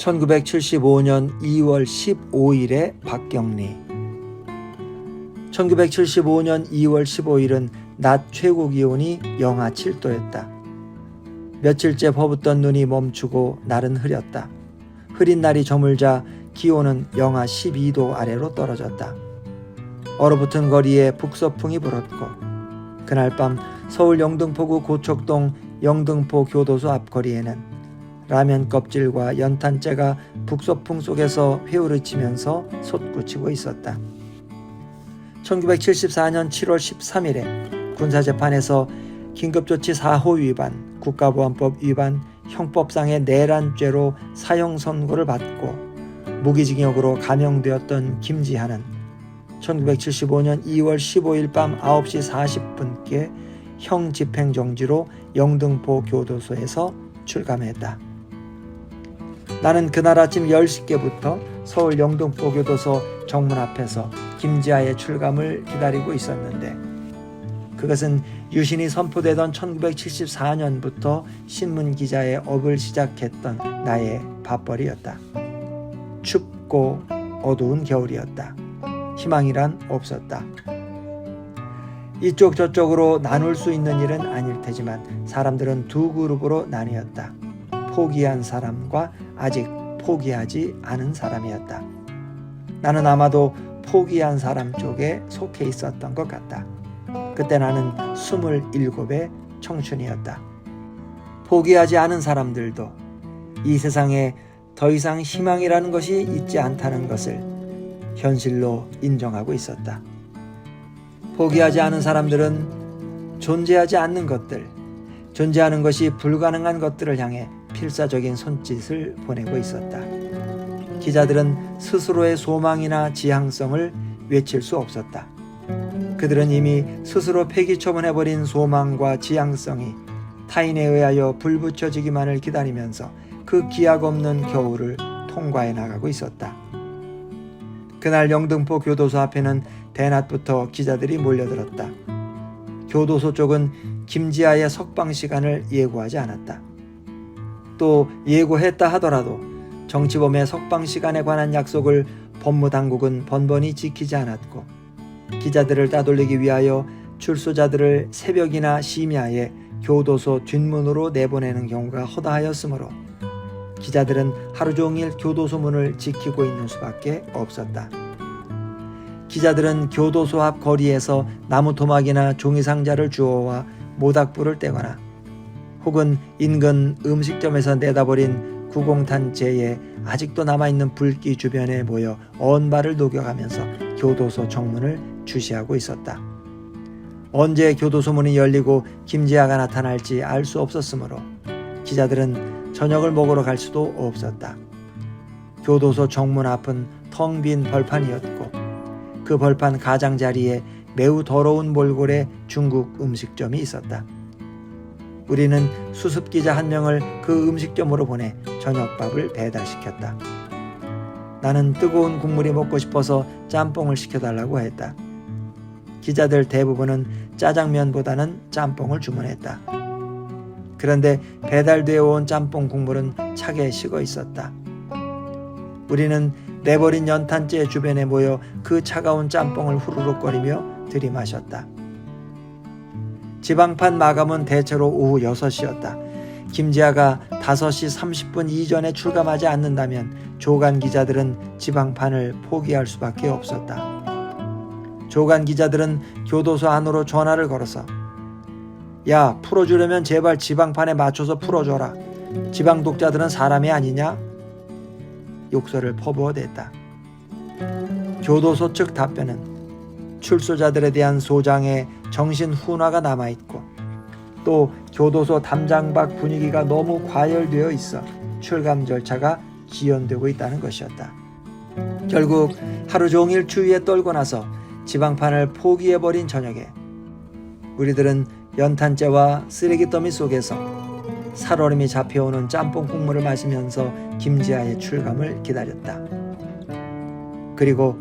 1975년 2월 15일에 박경리. 1975년 2월 15일은 낮 최고 기온이 영하 7도였다. 며칠째 퍼붓던 눈이 멈추고 날은 흐렸다. 흐린 날이 저물자 기온은 영하 12도 아래로 떨어졌다. 얼어붙은 거리에 북서풍이 불었고 그날 밤 서울 영등포구 고척동 영등포 교도소 앞거리에는 라면 껍질과 연탄재가 북서풍 속에서 회오르치면서 솟구치고 있었다. 1974년 7월 13일에 군사재판에서 긴급조치 4호 위반, 국가보안법 위반, 형법상의 내란죄로 사형 선고를 받고 무기징역으로 감형되었던 김지한은 1975년 2월 15일 밤 9시 40분께 형 집행정지로 영등포 교도소에서 출감했다. 나는 그날 아침 10시께부터 서울 영등포 교도소 정문 앞에서 김지아의 출감을 기다리고 있었는데 그것은 유신이 선포되던 1974년부터 신문기자의 업을 시작했던 나의 밥벌이였다. 춥고 어두운 겨울이었다. 희망이란 없었다. 이쪽 저쪽으로 나눌 수 있는 일은 아닐 테지만 사람들은 두 그룹으로 나뉘었다. 포기한 사람과 아직 포기하지 않은 사람이었다. 나는 아마도 포기한 사람 쪽에 속해 있었던 것 같다. 그때 나는 27의 청춘이었다. 포기하지 않은 사람들도 이 세상에 더 이상 희망이라는 것이 있지 않다는 것을 현실로 인정하고 있었다. 포기하지 않은 사람들은 존재하지 않는 것들, 존재하는 것이 불가능한 것들을 향해 필사적인 손짓을 보내고 있었다. 기자들은 스스로의 소망이나 지향성을 외칠 수 없었다. 그들은 이미 스스로 폐기처분해버린 소망과 지향성이 타인에 의하여 불붙여지기만을 기다리면서 그 기약 없는 겨울을 통과해 나가고 있었다. 그날 영등포 교도소 앞에는 대낮부터 기자들이 몰려들었다. 교도소 쪽은 김지아의 석방 시간을 예고하지 않았다. 또 예고했다 하더라도 정치범의 석방 시간에 관한 약속을 법무당국은 번번이 지키지 않았고 기자들을 따돌리기 위하여 출소자들을 새벽이나 심야에 교도소 뒷문으로 내보내는 경우가 허다하였으므로 기자들은 하루 종일 교도소 문을 지키고 있는 수밖에 없었다. 기자들은 교도소 앞 거리에서 나무 토막이나 종이 상자를 주워와 모닥불을 떼거나 혹은 인근 음식점에서 내다버린 구공탄재에 아직도 남아있는 불기 주변에 모여 언발을 녹여가면서 교도소 정문을 주시하고 있었다. 언제 교도소 문이 열리고 김지아가 나타날지 알 수 없었으므로 기자들은 저녁을 먹으러 갈 수도 없었다. 교도소 정문 앞은 텅 빈 벌판이었고 그 벌판 가장자리에 매우 더러운 몰골의 중국 음식점이 있었다. 우리는 수습기자 한 명을 그 음식점으로 보내 저녁밥을 배달시켰다. 나는 뜨거운 국물이 먹고 싶어서 짬뽕을 시켜달라고 했다. 기자들 대부분은 짜장면보다는 짬뽕을 주문했다. 그런데 배달되어 온 짬뽕 국물은 차게 식어 있었다. 우리는 내버린 연탄재 주변에 모여 그 차가운 짬뽕을 후루룩거리며 들이마셨다. 지방판 마감은 대체로 오후 6시였다. 김지아가 5시 30분 이전에 출감하지 않는다면 조간 기자들은 지방판을 포기할 수밖에 없었다. 조간 기자들은 교도소 안으로 전화를 걸어서 야, 풀어주려면 제발 지방판에 맞춰서 풀어줘라. 지방 독자들은 사람이 아니냐? 욕설을 퍼부어댔다. 교도소 측 답변은 출소자들에 대한 소장의 정신 훈화가 남아있고 또 교도소 담장 밖 분위기가 너무 과열되어 있어 출감 절차가 지연되고 있다는 것이었다. 결국 하루 종일 추위에 떨고 나서 지방판을 포기해버린 저녁에 우리들은 연탄재와 쓰레기 더미 속에서 살얼음이 잡혀오는 짬뽕 국물을 마시면서 김지아의 출감을 기다렸다. 그리고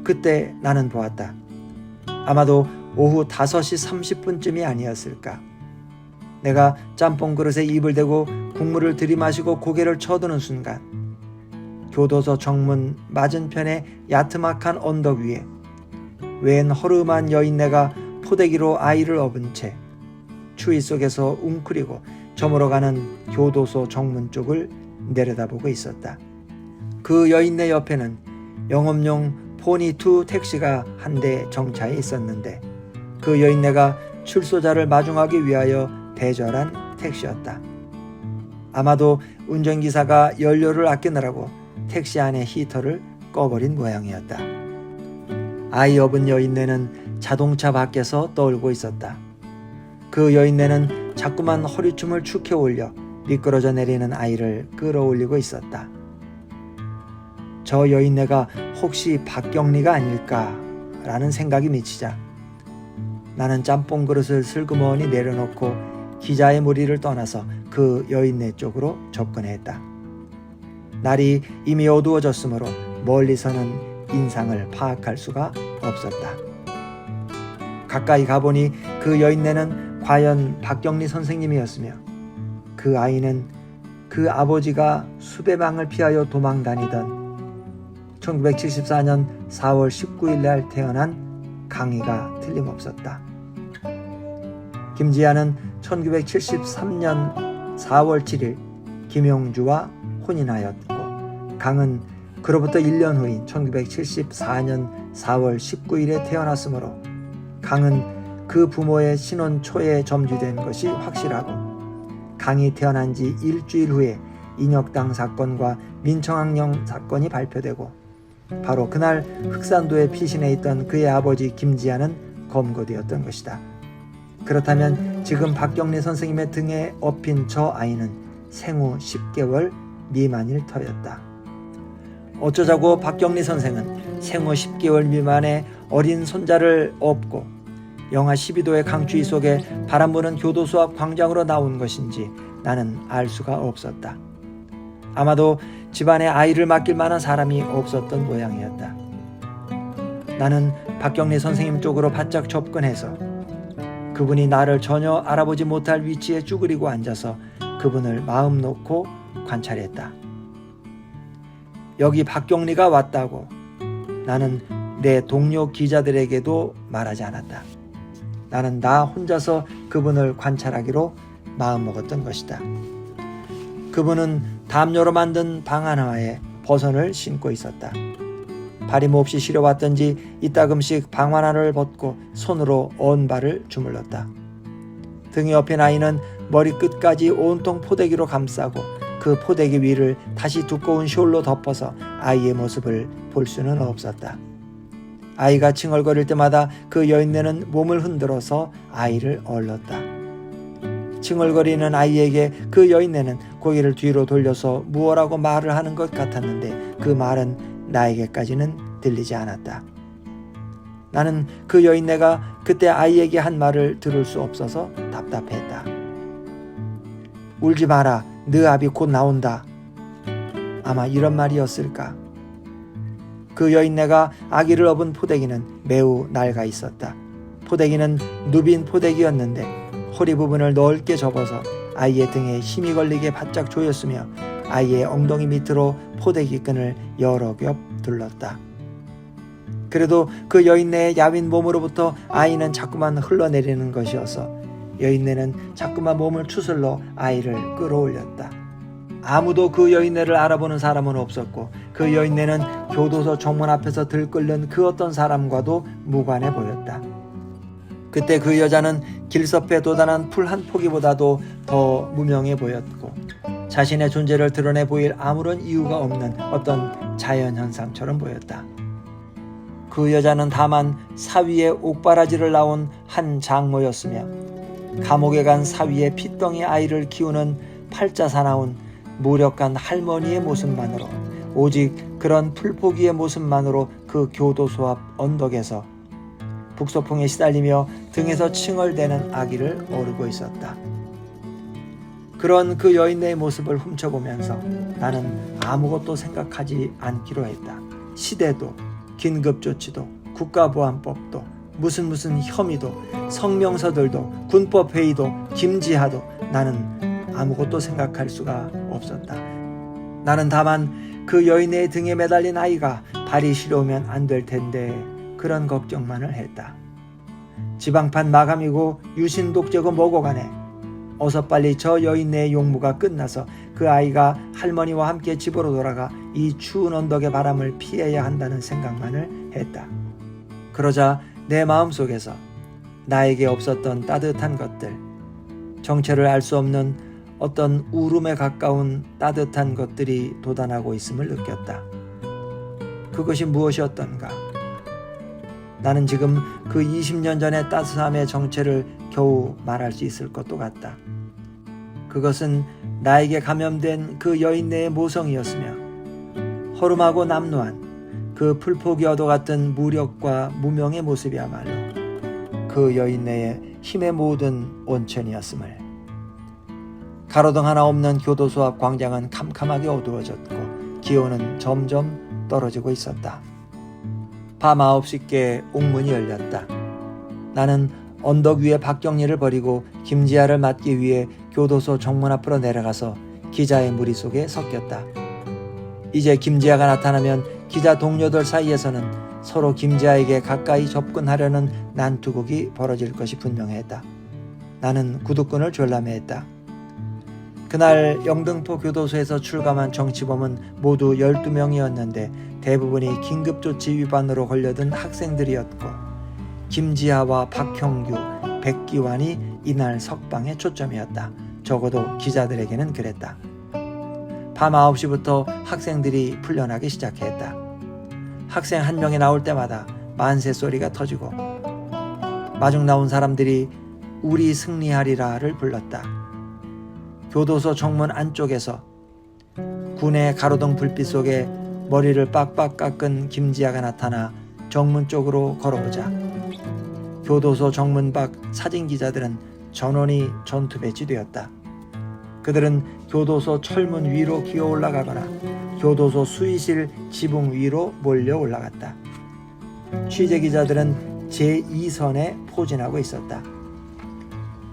그때 나는 보았다. 아마도 오후 5시 30분쯤이 아니었을까. 내가 짬뽕 그릇에 입을 대고 국물을 들이마시고 고개를 쳐드는 순간 교도소 정문 맞은편의 야트막한 언덕 위에 웬 허름한 여인네가 포대기로 아이를 업은 채 추위 속에서 웅크리고 저물어가는 교도소 정문 쪽을 내려다보고 있었다. 그 여인네 옆에는 영업용 포니2 택시가 한 대 정차해 있었는데 그 여인네가 출소자를 마중하기 위하여 배절한 택시였다. 아마도 운전기사가 연료를 아끼느라고 택시 안의 히터를 꺼버린 모양이었다. 아이 업은 여인네는 자동차 밖에서 떠올고 있었다. 그 여인네는 자꾸만 허리춤을 축혀 올려 미끄러져 내리는 아이를 끌어올리고 있었다. 저 여인네가 혹시 박경리가 아닐까라는 생각이 미치자 나는 짬뽕 그릇을 슬그머니 내려놓고 기자의 무리를 떠나서 그 여인네 쪽으로 접근했다. 날이 이미 어두워졌으므로 멀리서는 인상을 파악할 수가 없었다. 가까이 가보니 그 여인네는 과연 박경리 선생님이었으며 그 아이는 그 아버지가 수배방을 피하여 도망다니던 1974년 4월 19일 날 태어난 강희가 틀림없었다. 김지아는 1973년 4월 7일 김용주와 혼인하였고 강은 그로부터 1년 후인 1974년 4월 19일에 태어났으므로 강은 그 부모의 신혼 초에 점주된 것이 확실하고 강이 태어난 지 일주일 후에 인혁당 사건과 민청학령 사건이 발표되고 바로 그날 흑산도에 피신해 있던 그의 아버지 김지아는 검거되었던 것이다. 그렇다면 지금 박경리 선생님의 등에 업힌 저 아이는 생후 10개월 미만일 터였다. 어쩌자고 박경리 선생은 생후 10개월 미만의 어린 손자를 업고 영하 12도의 강추위 속에 바람 부는 교도소 앞 광장으로 나온 것인지 나는 알 수가 없었다. 아마도 집안에 아이를 맡길 만한 사람이 없었던 모양이었다. 나는 박경리 선생님 쪽으로 바짝 접근해서 그분이 나를 전혀 알아보지 못할 위치에 쭈그리고 앉아서 그분을 마음 놓고 관찰했다. 여기 박경리가 왔다고 나는 내 동료 기자들에게도 말하지 않았다. 나는 나 혼자서 그분을 관찰하기로 마음먹었던 것이다. 그분은 담요로 만든 방 하나에 버선을 신고 있었다. 발이 몹시 시려왔던지 이따금씩 방 하나를 벗고 손으로 언발을 주물렀다. 등에 업힌 아이는 머리끝까지 온통 포대기로 감싸고 그 포대기 위를 다시 두꺼운 숄로 덮어서 아이의 모습을 볼 수는 없었다. 아이가 칭얼거릴 때마다 그 여인네는 몸을 흔들어서 아이를 얼렀다. 칭얼거리는 아이에게 그 여인네는 고개를 뒤로 돌려서 무엇라고 말을 하는 것 같았는데 그 말은 나에게까지는 들리지 않았다. 나는 그 여인네가 그때 아이에게 한 말을 들을 수 없어서 답답했다. 울지 마라, 네 아비 곧 나온다. 아마 이런 말이었을까. 그 여인네가 아기를 업은 포대기는 매우 낡아 있었다. 포대기는 누빈 포대기였는데 허리 부분을 넓게 접어서 아이의 등에 힘이 걸리게 바짝 조였으며 아이의 엉덩이 밑으로 포대기 끈을 여러 겹 둘렀다. 그래도 그 여인네의 야윈 몸으로부터 아이는 자꾸만 흘러내리는 것이어서 여인네는 자꾸만 몸을 추슬러 아이를 끌어올렸다. 아무도 그 여인네를 알아보는 사람은 없었고 그 여인네는 교도소 정문 앞에서 들끓는 그 어떤 사람과도 무관해 보였다. 그때 그 여자는 길섭에 돋아난 풀 한 포기보다도 더 무명해 보였고 자신의 존재를 드러내 보일 아무런 이유가 없는 어떤 자연현상처럼 보였다. 그 여자는 다만 사위의 옥바라지를 나온 한 장모였으며 감옥에 간 사위의 핏덩이 아이를 키우는 팔자 사나운 무력한 할머니의 모습만으로 오직 그런 풀포기의 모습만으로 그 교도소 앞 언덕에서 북소풍에 시달리며 등에서 칭얼대는 아기를 어르고 있었다. 그런 그 여인네의 모습을 훔쳐보면서 나는 아무것도 생각하지 않기로 했다. 시대도 긴급조치도 국가보안법도 무슨 혐의도 성명서들도 군법회의도 김지하도 나는 아무것도 생각할 수가 없었다. 나는 다만 그 여인의 등에 매달린 아이가 발이 시려우면 안 될 텐데 그런 걱정만을 했다. 지방판 마감이고 유신 독재고 뭐고 간에 어서 빨리 저 여인네의 용무가 끝나서 그 아이가 할머니와 함께 집으로 돌아가 이 추운 언덕의 바람을 피해야 한다는 생각만을 했다. 그러자 내 마음속에서 나에게 없었던 따뜻한 것들, 정체를 알 수 없는 어떤 울음에 가까운 따뜻한 것들이 돋아나고 있음을 느꼈다. 그것이 무엇이었던가? 나는 지금 그 20년 전의 따스함의 정체를 겨우 말할 수 있을 것도 같다. 그것은 나에게 감염된 그 여인네의 모성이었으며 허름하고 남루한 그 풀포기 얻어 같은 무력과 무명의 모습이야말로 그 여인네의 힘의 모든 원천이었음을. 가로등 하나 없는 교도소 앞 광장은 캄캄하게 어두워졌고 기온은 점점 떨어지고 있었다. 밤 9시께 옥문이 열렸다. 나는 언덕 위에 박경리를 버리고 김지아를 맞기 위해 교도소 정문 앞으로 내려가서 기자의 무리 속에 섞였다. 이제 김지아가 나타나면 기자 동료들 사이에서는 서로 김지아에게 가까이 접근하려는 난투극이 벌어질 것이 분명했다. 나는 구두끈을 졸라매했다. 그날 영등포 교도소에서 출감한 정치범은 모두 12명이었는데 대부분이 긴급조치 위반으로 걸려든 학생들이었고 김지아와 박형규, 백기환이 이날 석방의 초점이었다. 적어도 기자들에게는 그랬다. 밤 9시부터 학생들이 풀려나기 시작했다. 학생 한 명이 나올 때마다 만세 소리가 터지고 마중 나온 사람들이 우리 승리하리라를 불렀다. 교도소 정문 안쪽에서 군의 가로등 불빛 속에 머리를 빡빡 깎은 김지아가 나타나 정문 쪽으로 걸어오자 교도소 정문 밖 사진기자들은 전원이 전투 배치되었다. 그들은 교도소 철문 위로 기어 올라가거나 교도소 수의실 지붕 위로 몰려 올라갔다. 취재기자들은 제2선에 포진하고 있었다.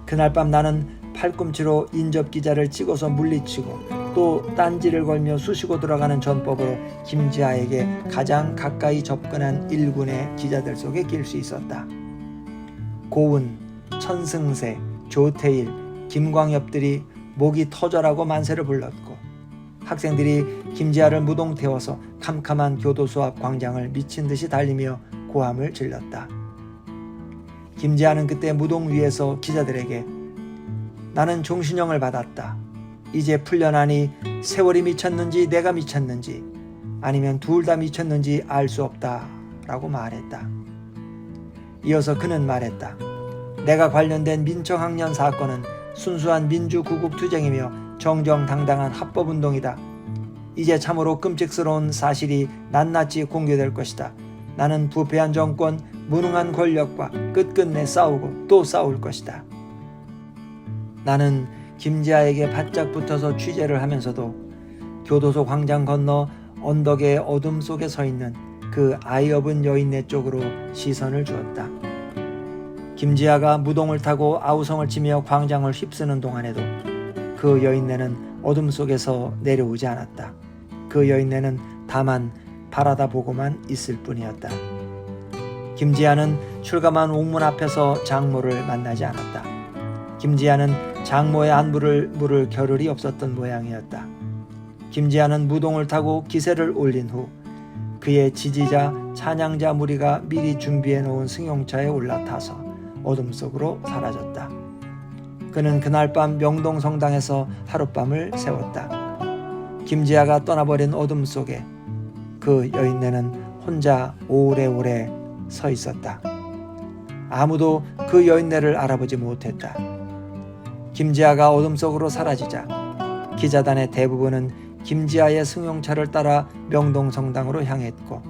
그날 밤 나는 팔꿈치로 인접기자를 찍어서 물리치고 또 딴지를 걸며 쑤시고 들어가는 전법으로 김지아에게 가장 가까이 접근한 1군의 기자들 속에 낄 수 있었다. 고은, 천승세, 조태일, 김광엽들이 목이 터져라고 만세를 불렀고 학생들이 김지아를 무동 태워서 캄캄한 교도소 앞 광장을 미친 듯이 달리며 고함을 질렀다. 김지아는 그때 무동 위에서 기자들에게 나는 종신형을 받았다. 이제 풀려나니 세월이 미쳤는지 내가 미쳤는지 아니면 둘 다 미쳤는지 알 수 없다 라고 말했다. 이어서 그는 말했다. 내가 관련된 민청학년 사건은 순수한 민주구국투쟁이며 정정당당한 합법운동이다. 이제 참으로 끔찍스러운 사실이 낱낱이 공개될 것이다. 나는 부패한 정권, 무능한 권력과 끝끝내 싸우고 또 싸울 것이다. 나는 김지아에게 바짝 붙어서 취재를 하면서도 교도소 광장 건너 언덕의 어둠 속에 서 있는 그 아이업은 여인네 쪽으로 시선을 주었다. 김지아가 무동을 타고 아우성을 치며 광장을 휩쓰는 동안에도 그 여인네는 어둠 속에서 내려오지 않았다. 그 여인네는 다만 바라다 보고만 있을 뿐이었다. 김지아는 출감한 옥문 앞에서 장모를 만나지 않았다. 김지아는 장모의 안부를 물을 겨를이 없었던 모양이었다. 김지아는 무동을 타고 기세를 올린 후 그의 지지자 찬양자 무리가 미리 준비해 놓은 승용차에 올라타서 어둠 속으로 사라졌다. 그는 그날 밤 명동성당에서 하룻밤을 세웠다. 김지아가 떠나버린 어둠 속에 그 여인네는 혼자 오래오래 서 있었다. 아무도 그 여인네를 알아보지 못했다. 김지아가 어둠 속으로 사라지자 기자단의 대부분은 김지아의 승용차를 따라 명동성당으로 향했고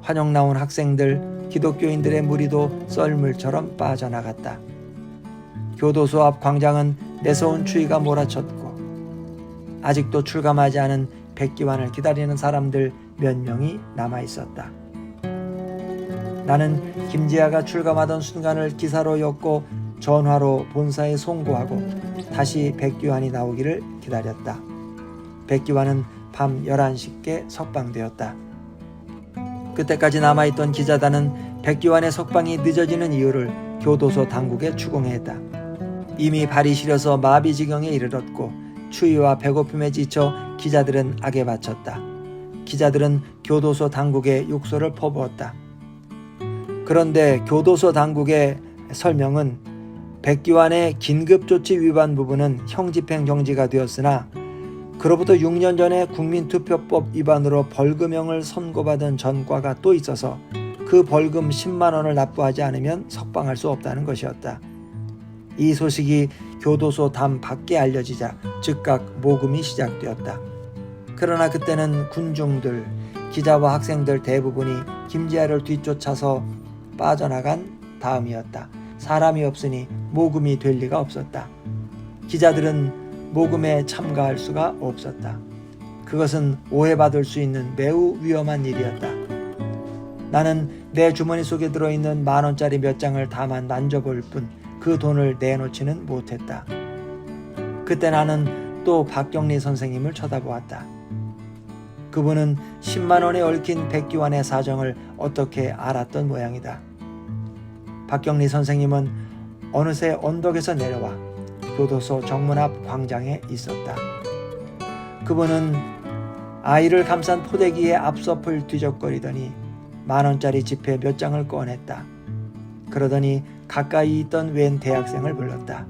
환영 나온 학생들, 기독교인들의 무리도 썰물처럼 빠져나갔다. 교도소 앞 광장은 매서운 추위가 몰아쳤고 아직도 출감하지 않은 백기환을 기다리는 사람들 몇 명이 남아있었다. 나는 김지아가 출감하던 순간을 기사로 엮고 전화로 본사에 송고하고 다시 백기환이 나오기를 기다렸다. 백기환은 밤 11시께 석방되었다. 그때까지 남아있던 기자단은 백기환의 석방이 늦어지는 이유를 교도소 당국에 추궁했다. 이미 발이 시려서 마비 지경에 이르렀고 추위와 배고픔에 지쳐 기자들은 악에 바쳤다. 기자들은 교도소 당국에 욕설을 퍼부었다. 그런데 교도소 당국의 설명은 백기환의 긴급조치 위반 부분은 형집행 정지가 되었으나 그로부터 6년 전에 국민투표법 위반으로 벌금형을 선고받은 전과가 또 있어서 그 벌금 10만 원을 납부하지 않으면 석방할 수 없다는 것이었다. 이 소식이 교도소 담 밖에 알려지자 즉각 모금이 시작되었다. 그러나 그때는 군중들, 기자와 학생들 대부분이 김지아를 뒤쫓아서 빠져나간 다음이었다. 사람이 없으니 모금이 될 리가 없었다. 기자들은 모금에 참가할 수가 없었다. 그것은 오해받을 수 있는 매우 위험한 일이었다. 나는 내 주머니 속에 들어있는 10,000원짜리 몇 장을 다만 만져볼 뿐 그 돈을 내놓지는 못했다. 그때 나는 또 박경리 선생님을 쳐다보았다. 그분은 10만 원에 얽힌 백기환의 사정을 어떻게 알았던 모양이다. 박경리 선생님은 어느새 언덕에서 내려와 교도소 정문 앞 광장에 있었다. 그분은 아이를 감싼 포대기에 앞서풀 뒤적거리더니 10,000원짜리 지폐 몇 장을 꺼냈다. 그러더니 가까이 있던 웬 대학생을 불렀다.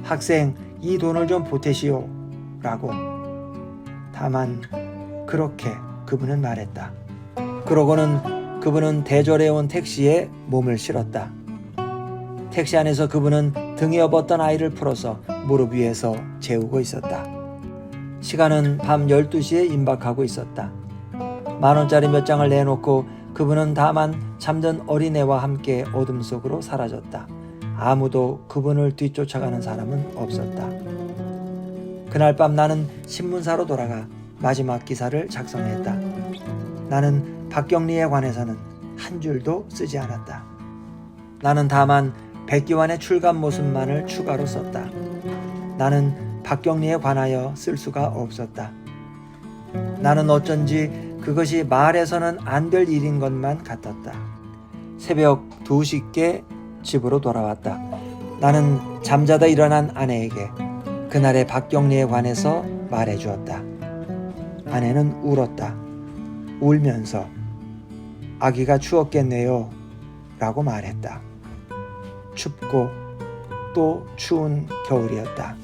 학생, 이 돈을 좀 보태시오 라고. 다만 그렇게 그분은 말했다. 그러고는 그분은 대절해온 택시에 몸을 실었다. 택시 안에서 그분은 등에 업었던 아이를 풀어서 무릎 위에서 재우고 있었다. 시간은 밤 12시에 임박하고 있었다. 10,000원짜리 몇 장을 내놓고 그분은 다만 잠든 어린애와 함께 어둠 속으로 사라졌다. 아무도 그분을 뒤쫓아가는 사람은 없었다. 그날 밤 나는 신문사로 돌아가 마지막 기사를 작성했다. 나는 박경리에 관해서는 한 줄도 쓰지 않았다. 나는 다만 백기환의 출감 모습만을 추가로 썼다. 나는 박경리에 관하여 쓸 수가 없었다. 나는 어쩐지 그것이 말해서는 안 될 일인 것만 같았다. 새벽 2시께 집으로 돌아왔다. 나는 잠자다 일어난 아내에게 그날의 박경리에 관해서 말해주었다. 아내는 울었다. 울면서 아기가 추웠겠네요 라고 말했다. 춥고 또 추운 겨울이었다.